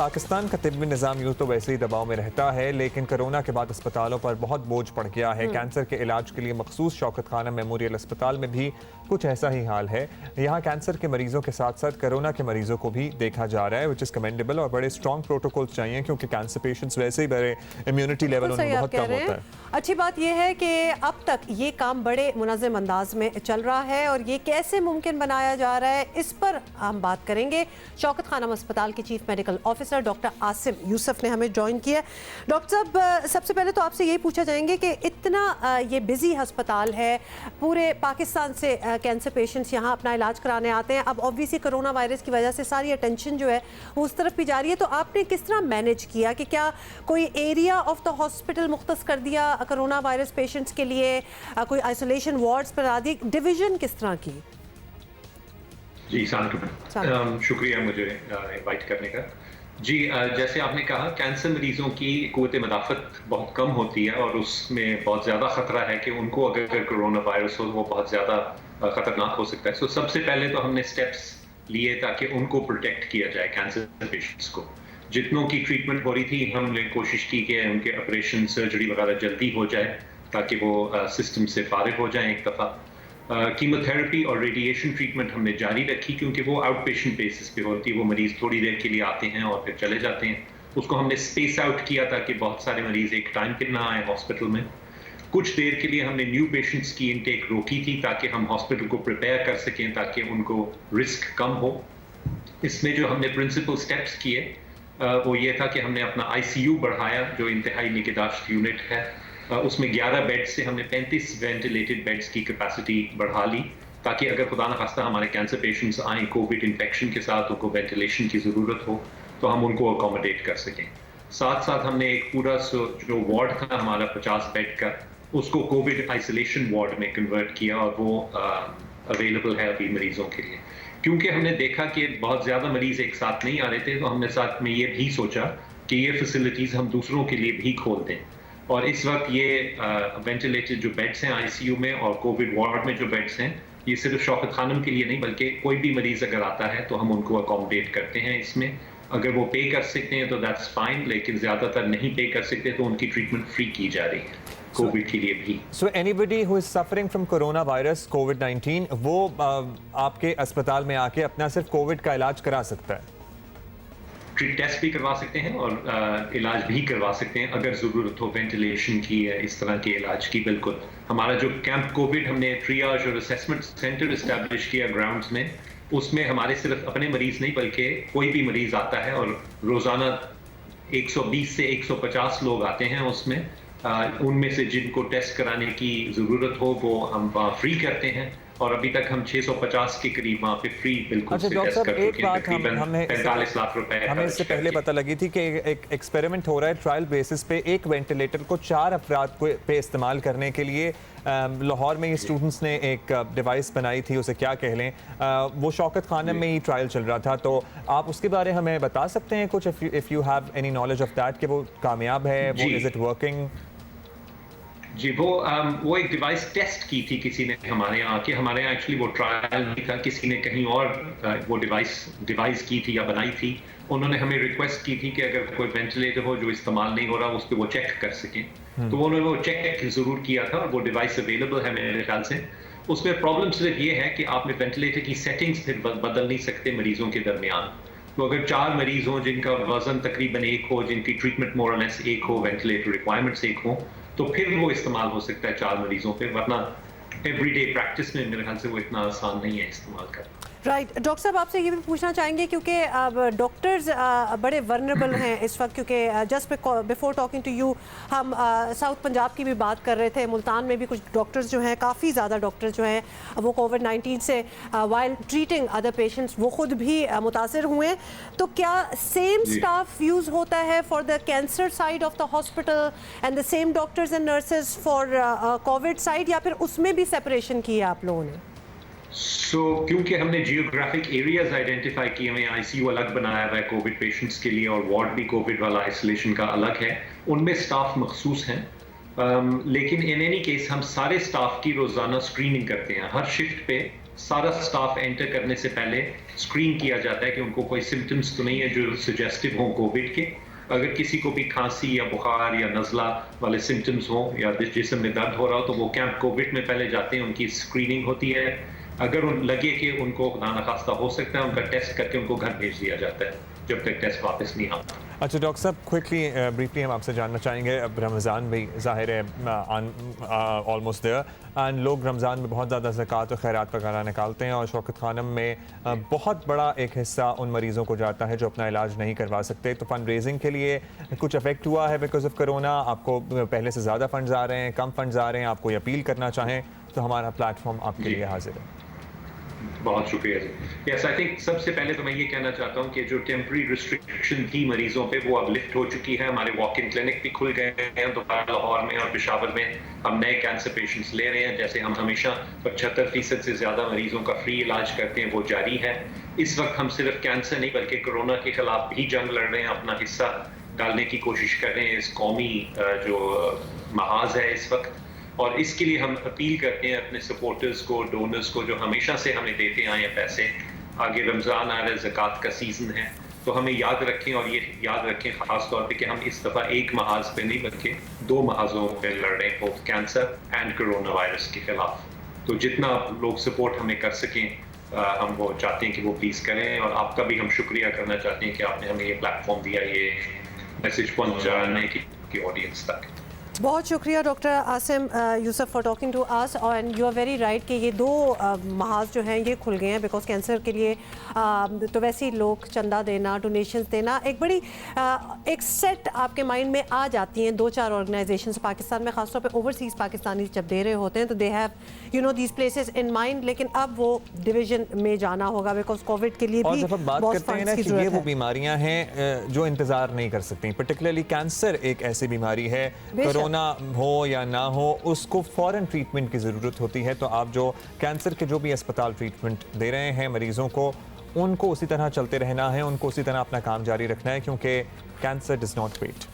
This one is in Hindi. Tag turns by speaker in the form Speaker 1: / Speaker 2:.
Speaker 1: पाकिस्तान का तिब्बी निज़ाम यूँ तो वैसे ही दबाव में रहता है, लेकिन कोरोना के बाद अस्पतालों पर बहुत बोझ पड़ गया है। कैंसर के इलाज के लिए मखसूस शौकत खाना मेमोरियल अस्पताल में भी कुछ ऐसा ही हाल है। यहाँ कैंसर के मरीजों के साथ साथ कोरोना के मरीजों को भी देखा जा रहा है, विच इज़ कमेंडेबल। और बड़े स्ट्रॉन्ग प्रोटोकॉल्स चाहिए क्योंकि कैंसर पेशेंट्स वैसे ही बड़े इम्यूनिटी लेवल उनमें बहुत कम होता है।
Speaker 2: अच्छी बात यह है कि अब तक ये काम बड़े मुनज़्ज़म अंदाज में चल रहा है और ये कैसे मुमकिन बनाया जा रहा है, इस पर हम बात करेंगे। शौकत खानम अस्पताल के chief medical officer doctor Asim Yusuf ने हमें ज्वाइन किया। डॉक्टर साहब, सबसे पहले तो आपसे यही पूछा जाएंगे कि इतना ये बिजी अस्पताल है, पूरे पाकिस्तान से कैंसर पेशेंट्स यहाँ अपना इलाज कराने आते हैं। अब ऑब्वियसली कोरोना वायरस की वजह से सारी अटेंशन जो है वो उस तरफ भी जा रही है, तो आपने किस तरह मैनेज किया कि क्या कोई एरिया ऑफ द हॉस्पिटल मुख्तस कर दिया कोरोना वायरस पेशेंट्स के लिए, कोई आइसोलेशन वार्ड्स बना दी, डिवीजन किस तरह की?
Speaker 3: जी शुक्रिया मुझे इनवाइट करने का। जी जैसे आपने कहा, कैंसर मरीजों की क़ुव्वत मदाफ़त बहुत कम होती है और उसमें बहुत ज़्यादा ख़तरा है कि उनको अगर कोरोना वायरस हो वो बहुत ज़्यादा ख़तरनाक हो सकता है। सो सबसे पहले तो हमने स्टेप्स लिए ताकि उनको प्रोटेक्ट किया जाए, कैंसर पेशेंट्स को। जितनों की ट्रीटमेंट हो रही थी, हमने कोशिश की कि उनके ऑपरेशन सर्जरी वगैरह जल्दी हो जाए ताकि वो सिस्टम से फारिग हो जाएं एक दफ़ा। कीमोथेरेपी और रेडिएशन ट्रीटमेंट हमने जारी रखी क्योंकि वो आउट पेशेंट बेसिस पे होती है। वो मरीज़ थोड़ी देर के लिए आते हैं और फिर चले जाते हैं। उसको हमने स्पेस आउट किया ताकि बहुत सारे मरीज़ एक टाइम पे ना आए हॉस्पिटल में। कुछ देर के लिए हमने न्यू पेशेंट्स की इनटेक रोकी थी ताकि हम हॉस्पिटल को प्रिपेयर कर सकें, ताकि उनको रिस्क कम हो। इसमें जो हमने प्रिंसिपल स्टेप्स किए वो ये था कि हमने अपना ICU बढ़ाया, जो इंतहाई निगहदाश्त यूनिट है। उसमें 11 बेड से हमने 35 वेंटिलेटेड बेड्स की कैपेसिटी बढ़ा ली, ताकि अगर खुदा न खास्ता हमारे कैंसर पेशेंट्स आए कोविड इन्फेक्शन के साथ, उनको वेंटिलेशन की ज़रूरत हो तो हम उनको अकोमोडेट कर सकें। साथ साथ हमने एक पूरा जो वार्ड था हमारा 50 बेड का, उसको कोविड आइसोलेशन वार्ड में कन्वर्ट किया और वो अवेलेबल है अभी मरीजों के लिए। क्योंकि हमने देखा कि बहुत ज़्यादा मरीज़ एक साथ नहीं आ रहे थे, तो हमने साथ में ये भी सोचा कि ये फैसिलिटीज़ हम दूसरों के लिए भी खोल दें। और इस वक्त ये वेंटिलेटेड जो बेड्स हैं ICU में और कोविड वार्ड में जो बेड्स हैं, ये सिर्फ शौकत खानम के लिए नहीं बल्कि कोई भी मरीज़ अगर आता है तो हम उनको अकोमोडेट करते हैं इसमें। अगर वो पे कर सकते हैं तो दैट्स फाइन, लेकिन ज़्यादातर नहीं पे कर सकते तो उनकी ट्रीटमेंट फ्री की जा रही है कोविड के लिए भी।
Speaker 1: So anybody who is suffering from corona virus COVID-19 वो आपके अस्पताल में आके अपना सिर्फ कोविड का इलाज करा सकता है?
Speaker 3: टेस्ट भी करवा सकते हैं और इलाज भी करवा सकते हैं अगर ज़रूरत हो वेंटिलेशन की या इस तरह के इलाज की। बिल्कुल, हमारा जो कैंप कोविड हमने ट्रियाज और असेसमेंट सेंटर इस्टेब्लिश किया ग्राउंड्स में, उसमें हमारे सिर्फ अपने मरीज नहीं बल्कि कोई भी मरीज आता है और रोज़ाना 120 से 150 लोग आते हैं उसमें। उनमें से जिनको टेस्ट कराने की ज़रूरत हो वो हम फ्री करते हैं और अभी तक हम 650 के करीब वहाँ पे फ्री बिल्कुल से टेस्ट कर चुके हैं। तकरीबन 45 लाख रुपए
Speaker 1: हमें इससे पहले पता लगी थी कि एक एक्सपेरिमेंट हो रहा है ट्रायल बेसिस पे, एक वेंटिलेटर को 4 अफराद पे इस्तेमाल करने के लिए। लाहौर में ये स्टूडेंट्स ने एक डिवाइस बनाई थी, उसे क्या कह लें, वो शौकत खानम में ही ट्रायल चल रहा था। तो आप उसके बारे हमें बता सकते हैं कुछ, if you have any knowledge of that, कि वो कामयाब है, वो इज़ इट वर्किंग?
Speaker 3: जी वो एक डिवाइस टेस्ट की थी किसी ने हमारे यहाँ आके। हमारे यहाँ एक्चुअली वो ट्रायल नहीं था, किसी ने कहीं और वो डिवाइस की थी या बनाई थी। उन्होंने हमें रिक्वेस्ट की थी कि अगर कोई वेंटिलेटर हो जो इस्तेमाल नहीं हो रहा उस पर वो चेक कर सकें। तो उन्होंने वो चेक ज़रूर किया था और वो डिवाइस अवेलेबल है मेरे ख्याल से। उसमें प्रॉब्लम सिर्फ ये है कि आपने वेंटिलेटर की सेटिंग्स फिर बदल नहीं सकते मरीजों के दरमियान। तो अगर 4 मरीज हों जिनका वजन तकरीबन 1 हो, जिनकी ट्रीटमेंट मोर और लेस 1 हो, वेंटिलेटर रिक्वायरमेंट्स 1 हो, तो फिर वो इस्तेमाल हो सकता है 4 मरीजों पे, वरना एवरीडे प्रैक्टिस में मेरे ख्याल से वो इतना आसान नहीं है इस्तेमाल करना।
Speaker 2: राइट डॉक्टर साहब, आपसे ये भी पूछना चाहेंगे क्योंकि अब डॉक्टर्स बड़े वल्नरेबल हैं इस वक्त, क्योंकि just before talking to you हम साउथ पंजाब की भी बात कर रहे थे। मुल्तान में भी कुछ डॉक्टर्स जो हैं, काफ़ी ज़्यादा डॉक्टर्स जो हैं वो कोविड-19 से वाइल ट्रीटिंग अदर पेशेंट्स वो खुद भी मुतासर हुए। तो क्या सेम स्टाफ यूज़ होता है for the cancer side of the hospital and the same doctors and nurses for Covid side, या फिर उसमें भी सेपरेशन की है आप लोगों ने?
Speaker 3: क्योंकि हमने जियोग्राफिक एरियाज आइडेंटिफाई किए हुए, ICU अलग बनाया हुआ है कोविड पेशेंट्स के लिए और वार्ड भी कोविड वाला आइसोलेशन का अलग है, उनमें स्टाफ मखसूस हैं। लेकिन इन एनी केस हम सारे स्टाफ की रोज़ाना स्क्रीनिंग करते हैं। हर शिफ्ट पे सारा स्टाफ एंटर करने से पहले स्क्रीन किया जाता है कि उनको कोई सिम्टम्स तो नहीं है जो सजेस्टिव हों कोविड के। अगर किसी को भी खांसी या बुखार या नज़ला वाले सिम्टम्स हों या जिस्म में दर्द हो रहा हो तो वो कैंप कोविड में पहले जाते हैं, उनकी स्क्रीनिंग होती है। अगर लगे कि उनको नाना खास्ता हो सकता है, उनका टेस्ट करके उनको घर भेज दिया जाता है जब तक टेस्ट वापस नहीं आता।
Speaker 1: अच्छा डॉक्टर साहब, क्विकली ब्रीफली हम आपसे जानना चाहेंगे, अब रमज़ान भी ज़ाहिर है ऑलमोस्ट देयर एंड लोग रमज़ान में बहुत ज़्यादा ज़कात और खैरात वगैरह निकालते हैं और शौकत खानम में बहुत बड़ा एक हिस्सा उन मरीज़ों को जाता है जो अपना इलाज नहीं करवा सकते। तो फंड रेजिंग के लिए कुछ अफेक्ट हुआ है बिकॉज ऑफ कोरोना? आपको पहले से ज़्यादा फंड्स आ रहे हैं, कम फंड्स आ रहे हैं? आप कोई अपील करना चाहें तो हमारा प्लेटफॉर्म आपके लिए हाजिर है।
Speaker 3: बहुत शुक्रिया जी। यस, आई थिंक सबसे पहले तो मैं ये कहना चाहता हूँ कि जो टेम्पररी रिस्ट्रिक्शन थी मरीजों पे वो अब लिफ्ट हो चुकी है। हमारे वॉक इन क्लिनिक भी खुल गए हैं, तो लाहौर में और पेशावर में हम नए कैंसर पेशेंट्स ले रहे हैं। जैसे हम हमेशा 75% से ज़्यादा मरीजों का फ्री इलाज करते हैं, वो जारी है। इस वक्त हम सिर्फ कैंसर नहीं बल्कि कोरोना के खिलाफ भी जंग लड़ रहे हैं, अपना हिस्सा डालने की कोशिश कर रहे हैं इस कौमी जो महाज है इस वक्त। और इसके लिए हम अपील करते हैं अपने सपोर्टर्स को, डोनर्स को जो हमेशा से हमें देते आए हैं पैसे। आगे रमज़ान आ रहा है, ज़कात का सीज़न है, तो हमें याद रखें और ये याद रखें ख़ास तौर पे कि हम इस दफ़ा एक महाज पे नहीं बल्कि 2 महाजों पे लड़ रहे हैं, both cancer and corona virus के खिलाफ। तो जितना लोग सपोर्ट हमें कर सकें हम वो चाहते हैं कि वो प्लीज़ करें। और आपका भी हम शुक्रिया करना चाहते हैं कि आपने हमें ये प्लेटफॉर्म दिया, ये मैसेज पहुँचाने की ऑडियंस तक।
Speaker 2: बहुत शुक्रिया doctor Asim Yusuf for talking to us. And you are very right कि ये 2 महाज जो हैं ये खुल गए हैं बिकॉज कैंसर के लिए तो वैसे ही लोग चंदा देना, डोनेशंस देना एक बड़ी एक सेट आपके माइंड में आ जाती हैं। 2-4 ऑर्गेनाइजेशंस पाकिस्तान में खासतौर पे ओवरसीज़ पाकिस्तानी जब दे रहे होते हैं तो they have these places in mind. लेकिन अब वो डिवीजन में जाना होगा बिकॉज कोविड के लिए भी
Speaker 1: बात करते हैं ना कि ये वो बीमारियां हैं जो इंतजार नहीं कर सकती। पर्टिकुलरली कैंसर एक ऐसी बीमारी है, कोरोना हो या ना हो उसको फौरन ट्रीटमेंट की ज़रूरत होती है। तो आप जो कैंसर के जो भी अस्पताल ट्रीटमेंट दे रहे हैं मरीज़ों को, उनको उसी तरह चलते रहना है, उनको उसी तरह अपना काम जारी रखना है क्योंकि कैंसर डज नॉट वेट।